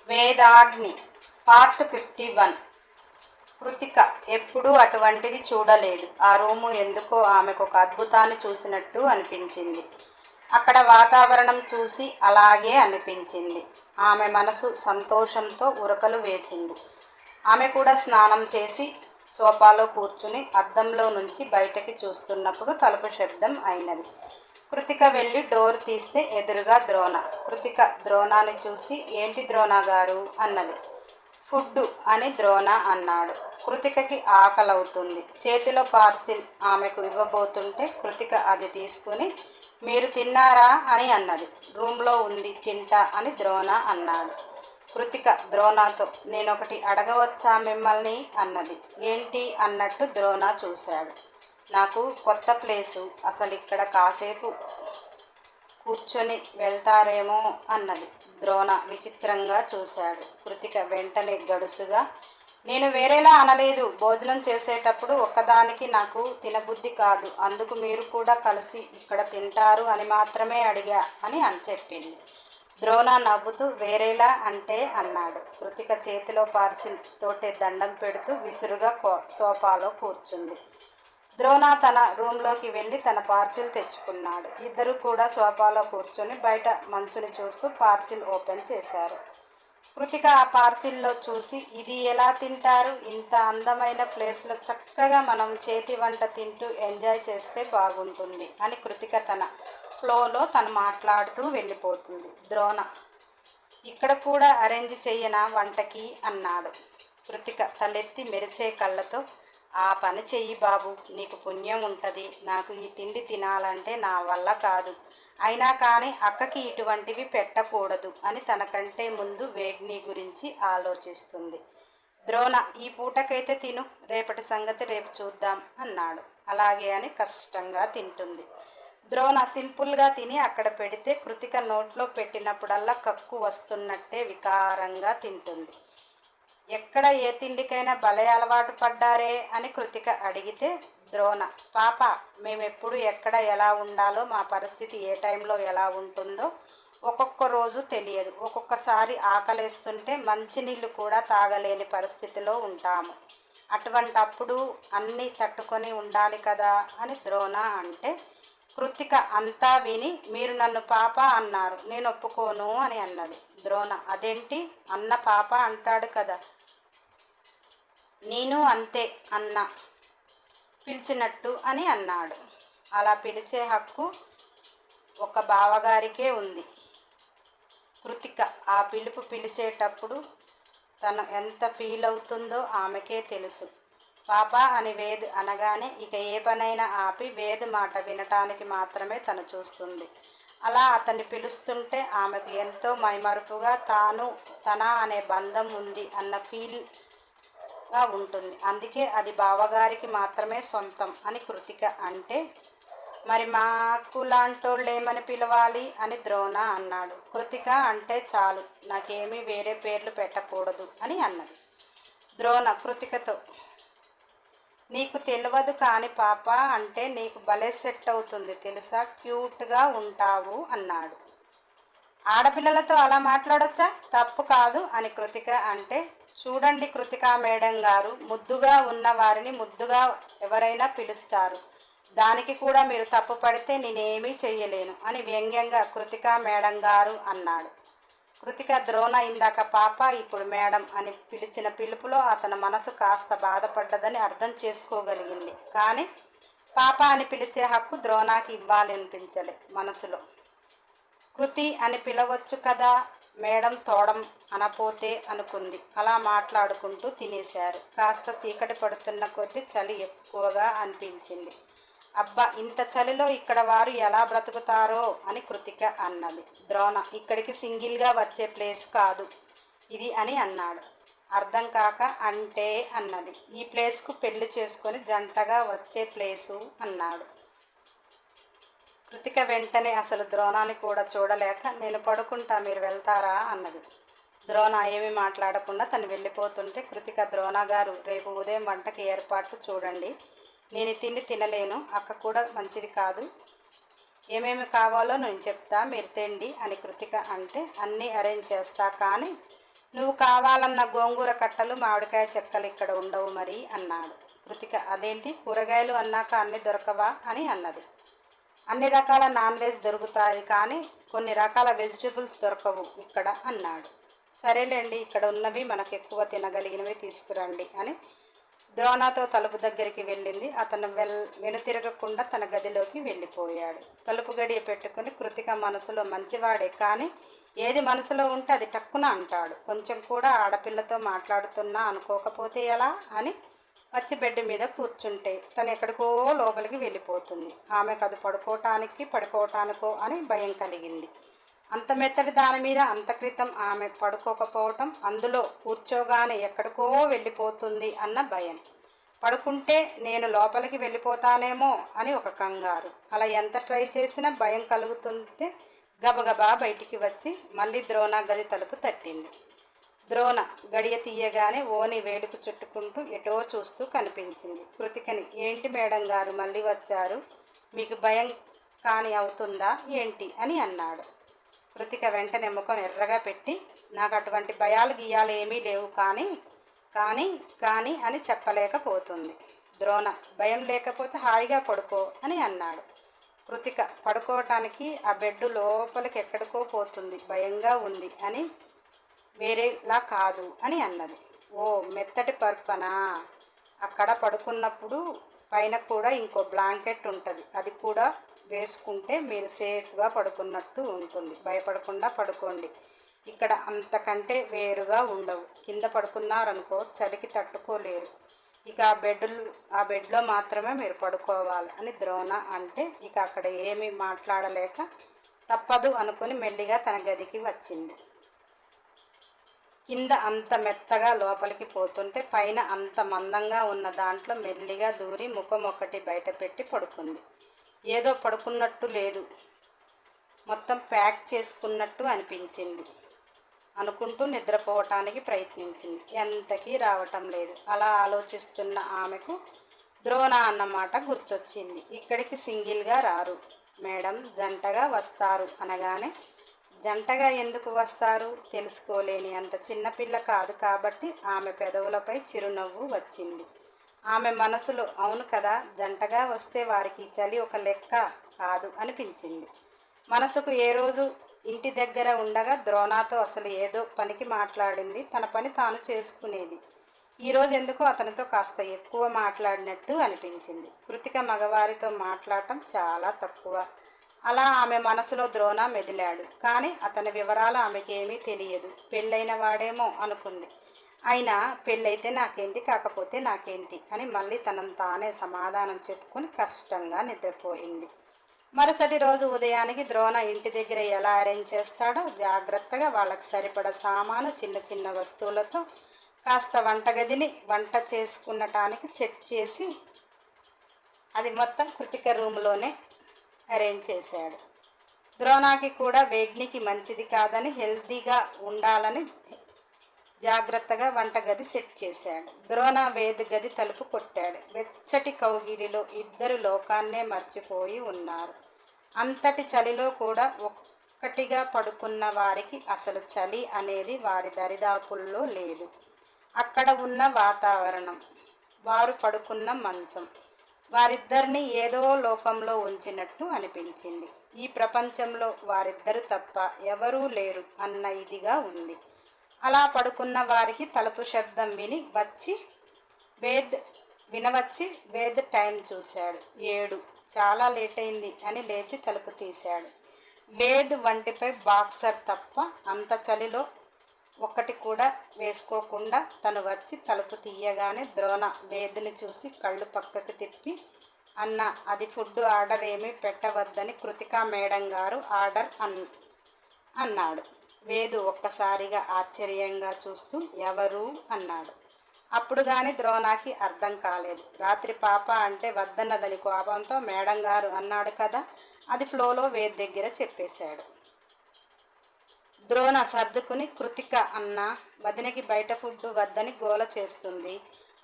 Vedagni part 51. Krittika ఎప్పుడూ అటువంటిది చూడలేదు. ఆ రూము ఎందుకో ఆమెకు ఒక అద్భుతాన్ని చూసినట్టు అనిపించింది. అక్కడ వాతావరణం చూసి అలాగే అనిపించింది. ఆమె మనసు సంతోషంతో ఉరకలు వేసింది. ఆమె కూడా స్నానం చేసి సోఫాలో కూర్చుని అద్దంలో నుంచి బయటకి చూస్తున్నప్పుడు తలుపు శబ్దం అయినది. కృతిక వెళ్ళి డోర్ తీస్తే ఎదురుగా ద్రోణ. కృతిక ద్రోణాన్ని చూసి, ఏంటి ద్రోణ గారు అన్నది. ఫుడ్డు అని ద్రోణ అన్నాడు. కృతికకి ఆకలవుతుంది. చేతిలో పార్సిల్ ఆమెకు ఇవ్వబోతుంటే కృతిక అది తీసుకుని, మీరు తిన్నారా అని అన్నది. రూమ్లో ఉంది, తింటా అని ద్రోణ అన్నాడు. కృతిక ద్రోణతో, నేనొకటి అడగవచ్చా మిమ్మల్ని అన్నది. ఏంటి అన్నట్టు ద్రోణ చూశాడు. నాకు కొత్త ప్లేసు, అసలు ఇక్కడ కాసేపు కూర్చొని వెళ్తారేమో అన్నది. ద్రోణ విచిత్రంగా చూశాడు. కృతిక వెంటనే గడుసుగా, నేను వేరేలా అనలేదు. భోజనం చేసేటప్పుడు ఒక్కదానికి నాకు తినబుద్ధి కాదు, అందుకు మీరు కూడా కలిసి ఇక్కడ తింటారు అని మాత్రమే అడిగా అని చెప్పింది. ద్రోణ నవ్వుతూ, వేరేలా అంటే అన్నాడు. కృతిక చేతిలో పార్సిల్ తోటే దండం పెడుతూ విసురుగా సోఫాలో కూర్చుంది. ద్రోణ తన రూమ్లోకి వెళ్ళి తన పార్సిల్ తెచ్చుకున్నాడు. ఇద్దరు కూడా సోఫాలో కూర్చొని బయట మంచుని చూస్తూ పార్సిల్ ఓపెన్ చేశారు. కృతిక ఆ పార్సిల్లో చూసి, ఇది ఎలా తింటారు? ఇంత అందమైన ప్లేస్లో చక్కగా మనం చేతి వంట తింటూ ఎంజాయ్ చేస్తే బాగుంటుంది అని కృతిక తన ఫ్లోలో తను మాట్లాడుతూ వెళ్ళిపోతుంది. ద్రోణ, ఇక్కడ కూడా అరేంజ్ చెయ్యనా వంటకి అన్నాడు. కృతిక తలెత్తి మెరిసే కళ్ళతో, ఆ పని చెయ్యి బాబు, నీకు పుణ్యం ఉంటుంది. నాకు ఈ తిండి తినాలంటే నా వల్ల కాదు. అయినా కానీ అక్కకి ఇటువంటివి పెట్టకూడదు అని తనకంటే ముందు వేగ్ని గురించి ఆలోచిస్తుంది. ద్రోణ, ఈ పూటకైతే తిను, రేపటి సంగతి రేపు చూద్దాం అన్నాడు. అలాగే అని కష్టంగా తింటుంది. ద్రోణ సింపుల్గా తిని అక్కడ పెడితే కృతిక నోట్లో పెట్టినప్పుడల్లా కక్కు వస్తున్నట్టే వికారంగా తింటుంది. ఎక్కడ ఏ తిండికైనా భలే అలవాటు పడ్డారే అని కృతిక అడిగితే ద్రోణ, పాప, మేమెప్పుడు ఎక్కడ ఎలా ఉండాలో, మా పరిస్థితి ఏ టైంలో ఎలా ఉంటుందో ఒక్కొక్క రోజు తెలియదు. ఒక్కొక్కసారి ఆకలేస్తుంటే మంచినీళ్ళు కూడా తాగలేని పరిస్థితిలో ఉంటాము. అటువంటప్పుడు అన్నీ తట్టుకొని ఉండాలి కదా అని ద్రోణ అంటే, కృతిక అంతా విని, మీరు నన్ను పాప అన్నారు, నేను ఒప్పుకోను అని అన్నది. ద్రోణ, అదేంటి, అన్న పాప అంటాడు కదా, నేను అంతే అన్న పిలిచినట్టు అని అన్నాడు. అలా పిలిచే హక్కు ఒక బావగారికే ఉంది. కృతిక ఆ పిలుపు పిలిచేటప్పుడు తను ఎంత ఫీల్ అవుతుందో ఆమెకే తెలుసు. పాప అని వేద్ అనగానే ఇక ఏ పనైనా ఆపి వేద్ మాట వినటానికి మాత్రమే తను చూస్తుంది. అలా అతన్ని పిలుస్తుంటే ఆమెకు ఎంతో మైమరుపుగా తాను తన అనే బంధం ఉంది అన్న ఫీల్గా ఉంటుంది. అందుకే అది బావగారికి మాత్రమే సొంతం అని కృతిక అంటే, మరి మాకు లాంటోళ్ళు ఏమని పిలవాలి అని ద్రోణ అన్నాడు. కృతిక అంటే చాలు, నాకేమీ వేరే పేర్లు పెట్టకూడదు అని అన్నది. ద్రోణ కృతికతో, నీకు తెలియదు కానీ పాప అంటే నీకు భలే సెట్ అవుతుంది తెలుసా, క్యూట్గా ఉంటావు అన్నాడు. ఆడపిల్లలతో అలా మాట్లాడొచ్చా? తప్పు కాదు అని కృతిక అంటే, చూడండి కృతికా మేడం గారు, ముద్దుగా ఉన్న వారిని ముద్దుగా ఎవరైనా పిలుస్తారు. దానికి కూడా మీరు తప్పు పడితే నేనేమీ చెయ్యలేను అని వ్యంగ్యంగా కృతికా మేడం గారు అన్నాడు. కృతిక ద్రోణ ఇందాక పాప ఇప్పుడు మేడం అని పిలిచిన పిలుపులో అతని మనసు కాస్త బాధపడ్డదని అర్థం చేసుకోగలిగింది. కానీ పాప అని పిలిచే హక్కు ద్రోణకి ఇవ్వాలనిపించలే మనసులో. కృతి అని పిలవచ్చు కదా మేడం, తోడం అనపోతే అనుకుంది. అలా మాట్లాడుకుంటూ తినేశారు. కాస్త చీకటి పడుతున్న కొద్దీ చలి ఎక్కువగా అనిపించింది. అబ్బా, ఇంత చలిలో ఇక్కడ వారు ఎలా బ్రతుకుతారో అని కృతిక అన్నది. ద్రోణ, ఇక్కడికి సింగిల్గా వచ్చే ప్లేస్ కాదు ఇది అని అన్నాడు. అర్థం కాక అంటే అన్నది. ఈ ప్లేస్కు పెళ్లి చేసుకొని జంటగా వచ్చే ప్లేసు అన్నాడు. కృతిక వెంటనే అసలు ద్రోణాన్ని కూడా చూడలేక, నేను పడుకుంటా, మీరు వెళ్తారా అన్నది. ద్రోణ ఏమీ మాట్లాడకుండా తను వెళ్ళిపోతుంటే కృతిక, ద్రోణ గారు, రేపు ఉదయం వంటకి ఏర్పాట్లు చూడండి, నేను తిండి తినలేను, అక్క కూడా మంచిది కాదు, ఏమేమి కావాలో నేను చెప్తా, మీరు తిండి అని కృతిక అంటే, అన్నీ అరేంజ్ చేస్తా, కానీ నువ్వు కావాలన్న గోంగూర కట్టలు మామిడికాయ చెక్కలు ఇక్కడ ఉండవు మరి అన్నాడు. కృతిక అదేంటి, కూరగాయలు అన్నాక అన్నీ దొరకవా అని అన్నది. అన్ని రకాల నాన్ వెజ్ దొరుకుతాయి కానీ కొన్ని రకాల వెజిటబుల్స్ దొరకవు ఇక్కడ అన్నాడు. సరేలేండి, ఇక్కడ ఉన్నవి మనకు ఎక్కువ తినగలిగినవి తీసుకురండి అని ద్రోణతో తలుపు దగ్గరికి వెళ్ళింది. అతను వెనుతిరగకుండా తన గదిలోకి వెళ్ళిపోయాడు. తలుపు గడియ పెట్టుకుని కృతిక మనసులో మంచివాడే కానీ ఏది మనసులో ఉంటే అది టక్కున అంటాడు. కొంచెం కూడా ఆడపిల్లతో మాట్లాడుతున్నా అనుకోకపోతే ఎలా అని వచ్చి బెడ్ మీద కూర్చుంటే తను ఎక్కడికో లోపలికి వెళ్ళిపోతుంది. ఆమెకు అది పడుకోవటానికో అని భయం కలిగింది. అంత మెత్తటి దాని మీద అంత క్రితం ఆమె పడుకోకపోవటం, అందులో కూర్చోగానే ఎక్కడికో వెళ్ళిపోతుంది అన్న భయం. పడుకుంటే నేను లోపలికి వెళ్ళిపోతానేమో అని ఒక కంగారు. అలా ఎంత ట్రై చేసినా భయం కలుగుతుంటే గబగబా బయటికి వచ్చి మళ్ళీ ద్రోణ గది తలుపు తట్టింది. ద్రోణ గడియ తీయగానే ఓని వేలుకు చుట్టుకుంటూ ఎటో చూస్తూ కనిపించింది. కృతికని, ఏంటి మేడం గారు మళ్ళీ వచ్చారు, మీకు భయం కాని అవుతుందా ఏంటి అని అన్నాడు. కృతిక వెంటనే ముఖం ఎర్రగా పెట్టి, నాకు అటువంటి భయాలు గీయాలు ఏమీ లేవు కానీ అని చెప్పలేకపోతుంది. ద్రోణ, భయం లేకపోతే హాయిగా పడుకో అని అన్నాడు. కృతిక పడుకోవటానికి ఆ బెడ్ లోపలికి ఎక్కడికో పోతుంది, భయంగా ఉంది అని వేరేలా కాదు అని అన్నది. ఓ మెత్తటి పరుపనా, అక్కడ పడుకున్నప్పుడు పైన కూడా ఇంకో బ్లాంకెట్ ఉంటుంది, అది కూడా వేసుకుంటే మీరు సేఫ్గా పడుకున్నట్టు ఉంటుంది, భయపడకుండా పడుకోండి. ఇక్కడ అంతకంటే వేరుగా ఉండవు, కింద పడుకున్నారనుకో చలికి తట్టుకోలేరు, ఇక ఆ బెడ్లో మాత్రమే మీరు పడుకోవాలి అని ద్రోణ అంటే ఇక అక్కడ ఏమీ మాట్లాడలేక తప్పదు అనుకుని మెల్లిగా తన గదికి వచ్చింది. కింద అంత మెత్తగా లోపలికి పోతుంటే పైన అంత మందంగా ఉన్న దాంట్లో మెల్లిగా దూరి ముఖం ఒకటి బయట పెట్టి పడుకుంది. ఏదో పడుకున్నట్టు లేదు, మొత్తం ప్యాక్ చేసుకున్నట్టు అనిపించింది అనుకుంటూ నిద్రపోవటానికి ప్రయత్నించింది. ఎంతకీ రావటం లేదు. అలా ఆలోచిస్తున్న ఆమెకు ద్రోణ అన్నమాట గుర్తొచ్చింది. ఇక్కడికి సింగిల్గా రారు మేడం, జంటగా వస్తారు అనగానే, జంటగా ఎందుకు వస్తారు తెలుసుకోలేని అంత చిన్నపిల్ల కాదు కాబట్టి ఆమె పెదవులపై చిరునవ్వు వచ్చింది. ఆమె మనసులో అవును కదా, జంటగా వస్తే వారికి చలి ఒక లెక్క కాదు అనిపించింది. మనసుకు ఏ రోజు ఇంటి దగ్గర ఉండగా ద్రోణతో అసలు ఏదో పనికి మాట్లాడింది, తన పని తాను చేసుకునేది. ఈరోజు ఎందుకో అతనితో కాస్త ఎక్కువ మాట్లాడినట్టు అనిపించింది. కృతిక మగవారితో మాట్లాడటం చాలా తక్కువ. అలా ఆమె మనసులో ద్రోణ మెదిలాడు. కానీ అతని వివరాలు ఆమెకేమీ తెలియదు. పెళ్ళైన వాడేమో అనుకుంది. అయినా పెళ్ళైతే నాకేంటి, కాకపోతే నాకేంటి అని మళ్ళీ తనను తానే సమాధానం చెప్పుకొని కష్టంగా నిద్రపోయింది. మరుసటి రోజు ఉదయానికి ద్రోణ ఇంటి దగ్గర ఎలా అరేంజ్ చేస్తాడో జాగ్రత్తగా వాళ్ళకి సరిపడ సామాను చిన్న చిన్న వస్తువులతో కాస్త వంటగదిని వంట చేసుకునటానికి సెట్ చేసి అది మొత్తం కృతిక రూమ్లోనే అరేంజ్ చేశాడు. ద్రోణకి కూడా వేగ్నికి మంచిది కాదని, హెల్తీగా ఉండాలని జాగ్రత్తగా వంటగది సెట్ చేశాడు. ద్రోణ వేద్ గది తలుపు కొట్టాడు. వెచ్చటి కౌగిలిలో ఇద్దరు లోకాన్నే మర్చిపోయి ఉన్నారు. అంతటి చలిలో కూడా ఒక్కటిగా పడుకున్న వారికి అసలు చలి అనేది వారి దరిదాపుల్లో లేదు. అక్కడ ఉన్న వాతావరణం, వారు పడుకున్న మంచం వారిద్దరిని ఏదో లోకంలో ఉంచినట్టు అనిపించింది. ఈ ప్రపంచంలో వారిద్దరు తప్ప ఎవరూ లేరు అన్న ఇదిగా ఉంది. అలా పడుకున్న వారికి తలుపు శబ్దం వినవచ్చి వేద్ టైం చూశాడు. 7, చాలా లేట్ అయింది అని లేచి తలుపు తీశాడు. వేద్ వంటిపై బాక్సర్ తప్ప అంత చలిలో ఒక్కటి కూడా వేసుకోకుండా తను వచ్చి తలుపు తీయగానే ద్రోణ వేద్ని చూసి కళ్ళు పక్కకు తిప్పి, అన్న అది ఫుడ్ ఆర్డర్ ఏమీ పెట్టవద్దని కృతికా మేడం గారు ఆర్డర్ అన్నాడు. వేదు ఒక్కసారిగా ఆశ్చర్యంగా చూస్తూ ఎవరు అన్నాడు. అప్పుడు కానీ ద్రోణకి అర్థం కాలేదు. రాత్రి పాప అంటే వద్దన్నదని కోపంతో మేడం గారు అన్నాడు కదా, అది ఫ్లోలో వేద్ దగ్గర చెప్పేశాడు. ద్రోణ సర్దుకుని, కృతిక అన్న వదినకి బయట ఫుడ్ వద్దని గోల చేస్తుంది,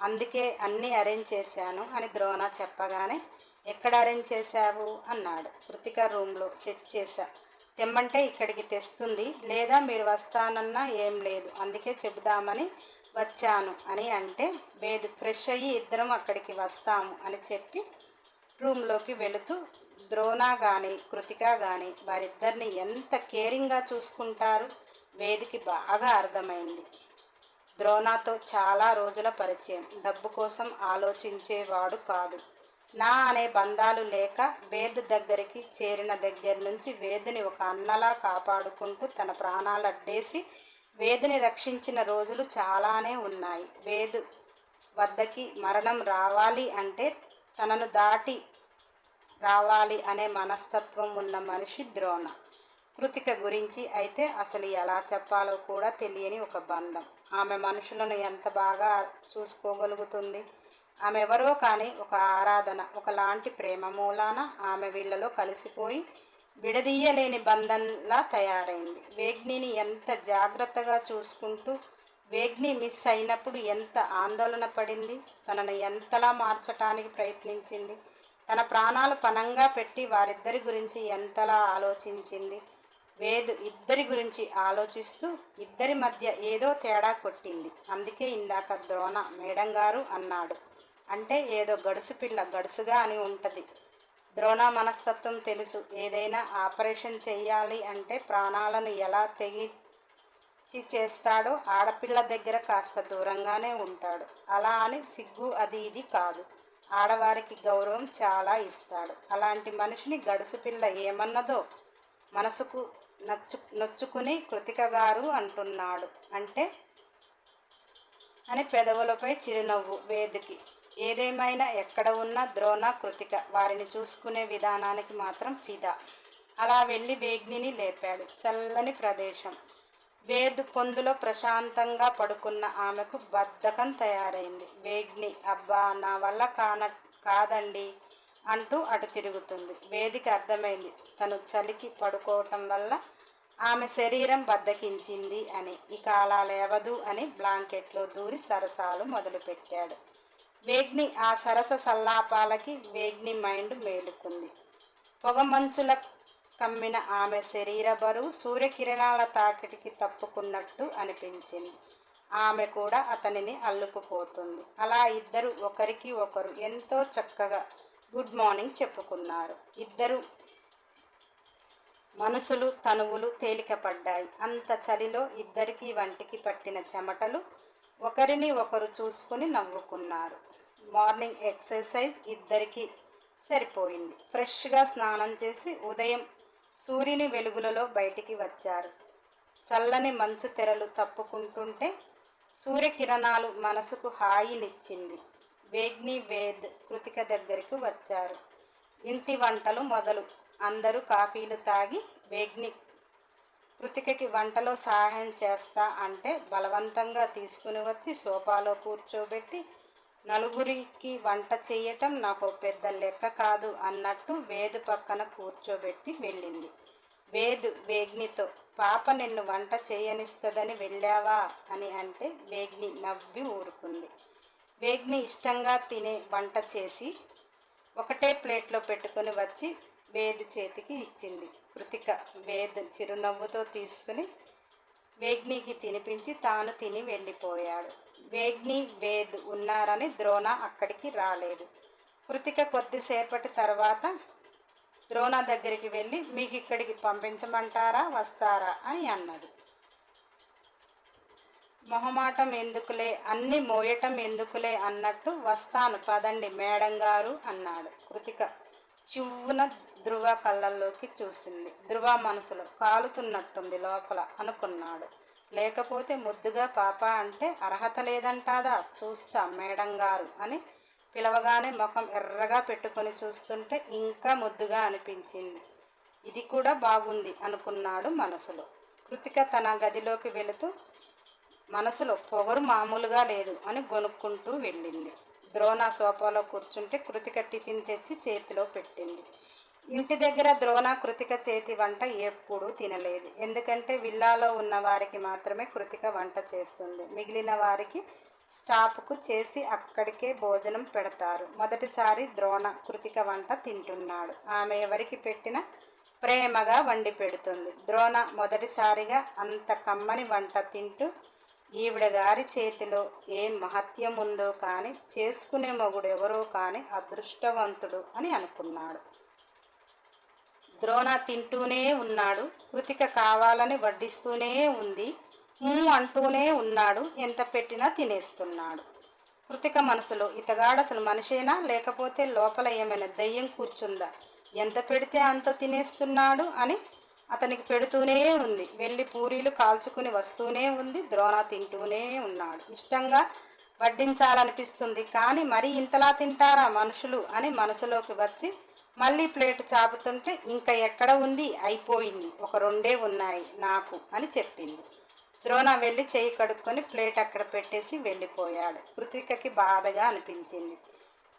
అందుకే అన్నీ అరేంజ్ చేశాను అని ద్రోణ చెప్పగానే, ఎక్కడ అరేంజ్ చేశావు అన్నాడు. కృతిక రూమ్లో సెట్ చేశా, తెమ్మంటే ఇక్కడికి తెస్తుంది, లేదా మీరు వస్తానన్నా ఏం లేదు, అందుకే చెబుదామని వచ్చాను అని అంటే, వేదు ఫ్రెష్ అయ్యి ఇద్దరం అక్కడికి వస్తాము అని చెప్పి రూమ్లోకి వెళుతూ ద్రోణ కానీ కృతిక కానీ వారిద్దరిని ఎంత కేరింగ్గా చూసుకుంటారు వేదికి బాగా అర్థమైంది. ద్రోణతో చాలా రోజుల పరిచయం, డబ్బు కోసం ఆలోచించేవాడు కాదు. నా అనే బంధాలు లేక వేద్ దగ్గరికి చేరిన దగ్గర నుంచి వేదిని ఒక అన్నలా కాపాడుకుంటూ తన ప్రాణాలడ్డేసి వేదిని రక్షించిన రోజులు చాలానే ఉన్నాయి. వేదు వద్దకి మరణం రావాలి అంటే తనను దాటి రావాలి అనే మనస్తత్వం ఉన్న మనిషి ద్రోణ. కృతిక గురించి అయితే అసలు ఎలా చెప్పాలో కూడా తెలియని ఒక బంధం. ఆమె మనుషులను ఎంత బాగా చూసుకోగలుగుతుంది. ఆమె ఎవరో కానీ ఒక ఆరాధన, ఒకలాంటి ప్రేమ మూలాన ఆమె వీళ్ళలో కలిసిపోయి విడదీయలేని బంధంలా తయారైంది. వేగ్నిని ఎంత జాగ్రత్తగా చూసుకుంటూ వేగ్ని మిస్ అయినప్పుడు ఎంత ఆందోళన పడింది, తనను ఎంతలా మార్చటానికి ప్రయత్నించింది, తన ప్రాణాలు పణంగా పెట్టి వారిద్దరి గురించి ఎంతలా ఆలోచించింది. వేద్ ఇద్దరి గురించి ఆలోచిస్తూ ఇద్దరి మధ్య ఏదో తేడా కొట్టింది. అందుకే ఇందాక ద్రోణ మేడం గారు అన్నాడు. అంటే ఏదో గడుసు పిల్ల గడుసుగా అని ఉంటుంది. ద్రోణ మనస్తత్వం తెలుసు. ఏదైనా ఆపరేషన్ చెయ్యాలి అంటే ప్రాణాలను ఎలా తెగించి చేస్తాడో ఆడపిల్ల దగ్గర కాస్త దూరంగానే ఉంటాడు. అలా అని సిగ్గు అది ఇది కాదు, ఆడవారికి గౌరవం చాలా ఇస్తాడు. అలాంటి మనిషిని గడుసు పిల్ల ఏమన్నదో మనసుకు నొచ్చుకుని కృతిక గారు అంటున్నాడు అంటే అని పెదవులపై చిరునవ్వు వేదికి. ఏదేమైనా ఎక్కడ ఉన్న ద్రోణ కృతిక వారిని చూసుకునే విధానానికి మాత్రం ఫిదా. అలా వెళ్ళి వేగ్నిని లేపాడు. చల్లని ప్రదేశం. వేద్ పొందులో ప్రశాంతంగా పడుకున్న ఆమెకు బద్ధకం తయారైంది. వేగ్ని అబ్బా నా వల్ల కాదండి అంటూ అటు తిరుగుతుంది. వేదికి అర్థమైంది తను చలికి పడుకోవటం వల్ల ఆమె శరీరం బద్దకించింది అని. ఇక అలా లేవదు అని బ్లాంకెట్లో దూరి సరసాలు మొదలుపెట్టాడు. వేగ్ని ఆ సరస సల్లాపాలకి వేగ్ని మైండ్ మేలుకుంది. పొగమంచుల కమ్మిన ఆమె శరీర బరువు సూర్యకిరణాల తాకిడికి తప్పుకున్నట్టు అనిపించింది. ఆమె కూడా అతనిని అల్లుకుపోతుంది. అలా ఇద్దరు ఒకరికి ఒకరు ఎంతో చక్కగా గుడ్ మార్నింగ్ చెప్పుకున్నారు. ఇద్దరు మనసులు తనువులు తేలికపడ్డాయి. అంత చలిలో ఇద్దరికి వంటికి పట్టిన చెమటలు ఒకరిని ఒకరు చూసుకుని నవ్వుకున్నారు. మార్నింగ్ ఎక్సర్సైజ్ ఇద్దరికి సరిపోయింది. ఫ్రెష్గా స్నానం చేసి ఉదయం సూర్యుని వెలుగులలో బయటికి వచ్చారు. చల్లని మంచు తెరలు తప్పుకుంటుంటే సూర్యకిరణాలు మనసుకు హాయినిచ్చింది. వేగ్ని వేద్ కృతిక దగ్గరికి వచ్చారు. ఇంటి వంటలు మొదలు. అందరూ కాఫీలు తాగి వేగ్ని కృతికకి వంటలో సహాయం చేస్తా అంటే బలవంతంగా తీసుకుని వచ్చి సోఫాలో కూర్చోబెట్టి నలుగురికి వంట చేయటం నాకు పెద్ద లెక్క కాదు అన్నట్టు వేదు పక్కన కూర్చోబెట్టి వెళ్ళింది. వేదు వేగ్నితో పాప నిన్ను వంట చేయనిస్తుందని వెళ్ళావా అని అంటే వేగ్ని నవ్వి ఊరుకుంది. వేగ్ని ఇష్టంగా తినే వంట చేసి ఒకటే ప్లేట్లో పెట్టుకుని వచ్చి వేద్ చేతికి ఇచ్చింది. కృతిక వేద్ చిరునవ్వుతో తీసుకుని వేగ్నికి తినిపించి తాను తిని వెళ్ళిపోయాడు. వేగ్ని వేద్ ఉన్నారని ద్రోణ అక్కడికి రాలేదు. కృతిక కొద్దిసేపటి తర్వాత ద్రోణ దగ్గరికి వెళ్ళి మీకు ఇక్కడికి పంపించమంటారా వస్తారా అని అన్నది. మొహమాటం ఎందుకులే, అన్నీ మోయటం ఎందుకులే అన్నట్టు వస్తాను పదండి మేడం గారు అన్నాడు. కృతిక చివ్వున ధ్రువ కళ్ళల్లోకి చూసింది. ధ్రువ మనసులో కాలుతున్నట్టుంది లోపల అనుకున్నాడు. లేకపోతే ముద్దుగా పాప అంటే అర్హత లేదంటాదా, చూస్తా మేడం గారు అని పిలవగానే ముఖం ఎర్రగా పెట్టుకొని చూస్తుంటే ఇంకా ముద్దుగా అనిపించింది. ఇది కూడా బాగుంది అనుకున్నాడు మనసులో. కృతిక తన గదిలోకి వెళుతూ మనసులో పొగరు మామూలుగా లేదు అని గొనుక్కుంటూ వెళ్ళింది. ద్రోణ సోఫాలో కూర్చుంటే కృతిక టిఫిన్ తెచ్చి చేతిలో పెట్టింది. ఇంటి దగ్గర ద్రోణ కృతిక చేతి వంట ఎప్పుడూ తినలేదు. ఎందుకంటే విల్లాలో ఉన్న వారికి మాత్రమే కృతిక వంట చేస్తుంది. మిగిలిన వారికి స్టాఫ్కు చేసి అక్కడికే భోజనం పెడతారు. మొదటిసారి ద్రోణ కృతిక వంట తింటున్నాడు. ఆమె ఎవరికి పెట్టినా ప్రేమగా వండి పెడుతుంది. ద్రోణ మొదటిసారిగా అంత కమ్మని వంట తింటూ ఈవిడ గారి చేతిలో ఏం మహత్యం ఉందో కానీ చేసుకునే మొగుడు ఎవరో కానీ అదృష్టవంతుడు అని అనుకున్నాడు. ద్రోణ తింటూనే ఉన్నాడు. కృతిక కావాలని వడ్డిస్తూనే ఉంది. అంటూనే ఉన్నాడు. ఎంత పెట్టినా తినేస్తున్నాడు. కృతిక మనసులో ఇతగాడు అసలు మనిషేనా లేకపోతే లోపల ఏమైనా దయ్యం కూర్చుందా, ఎంత పెడితే అంత తినేస్తున్నాడు అని అతనికి పెడుతూనే ఉంది. వెళ్ళి పూరీలు కాల్చుకుని వస్తూనే ఉంది. ద్రోణ తింటూనే ఉన్నాడు. ఇష్టంగా వడ్డించాలనిపిస్తుంది కానీ మరి ఇంతలా తింటారా మనుషులు అని మనసులోకి వచ్చి మళ్ళీ ప్లేట్ చాపుతుంటే ఇంకా ఎక్కడ ఉంది, అయిపోయింది, ఒక 2 ఉన్నాయి నాకు అని చెప్పింది. ద్రోణ వెళ్ళి చేయి కడుక్కొని ప్లేట్ అక్కడ పెట్టేసి వెళ్ళిపోయాడు. కృతికకి బాధగా అనిపించింది.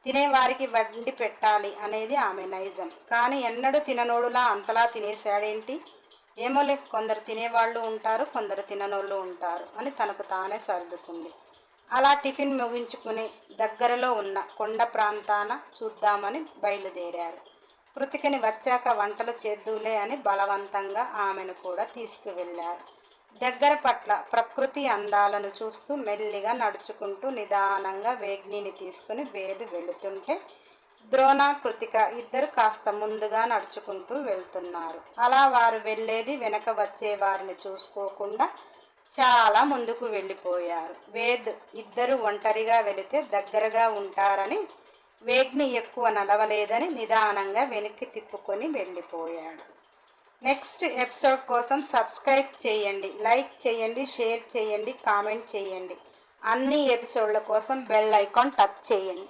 తినేవారికి వండి పెట్టాలి అనేది ఆమె నైజం. కానీ ఎన్నడూ తిననోడులా అంతలా తినేశాడేంటి? ఏమోలే, కొందరు తినేవాళ్ళు ఉంటారు, కొందరు తిననోళ్ళు ఉంటారు అని తనకు తానే సర్దుకుంది. అలా టిఫిన్ ముగించుకుని దగ్గరలో ఉన్న కొండ ప్రాంతాన చూద్దామని బయలుదేరారు. కృతికని వచ్చాక వంటలు చేద్దులే అని బలవంతంగా ఆమెను కూడా తీసుకువెళ్ళారు. దగ్గర పట్ల ప్రకృతి అందాలను చూస్తూ మెల్లిగా నడుచుకుంటూ నిదానంగా వేగ్నిని తీసుకుని వేదు వెళుతుంటే ద్రోణ, కృతిక ఇద్దరు కాస్త ముందుగా నడుచుకుంటూ వెళ్తున్నారు. అలా వారు వెళ్ళేది వెనక వచ్చే వారిని చూసుకోకుండా చాలా ముందుకు వెళ్ళిపోయారు. వేద్ ఇద్దరు ఒంటరిగా వెళితే దగ్గరగా ఉంటారని, వేగ్ని ఎక్కువ నడవలేదని నిదానంగా వెనక్కి తిప్పుకొని వెళ్ళిపోయాడు. నెక్స్ట్ ఎపిసోడ్ కోసం సబ్స్క్రైబ్ చేయండి, లైక్ చేయండి, షేర్ చేయండి, కామెంట్ చేయండి. అన్ని ఎపిసోడ్ల కోసం బెల్ ఐకాన్ టచ్ చేయండి.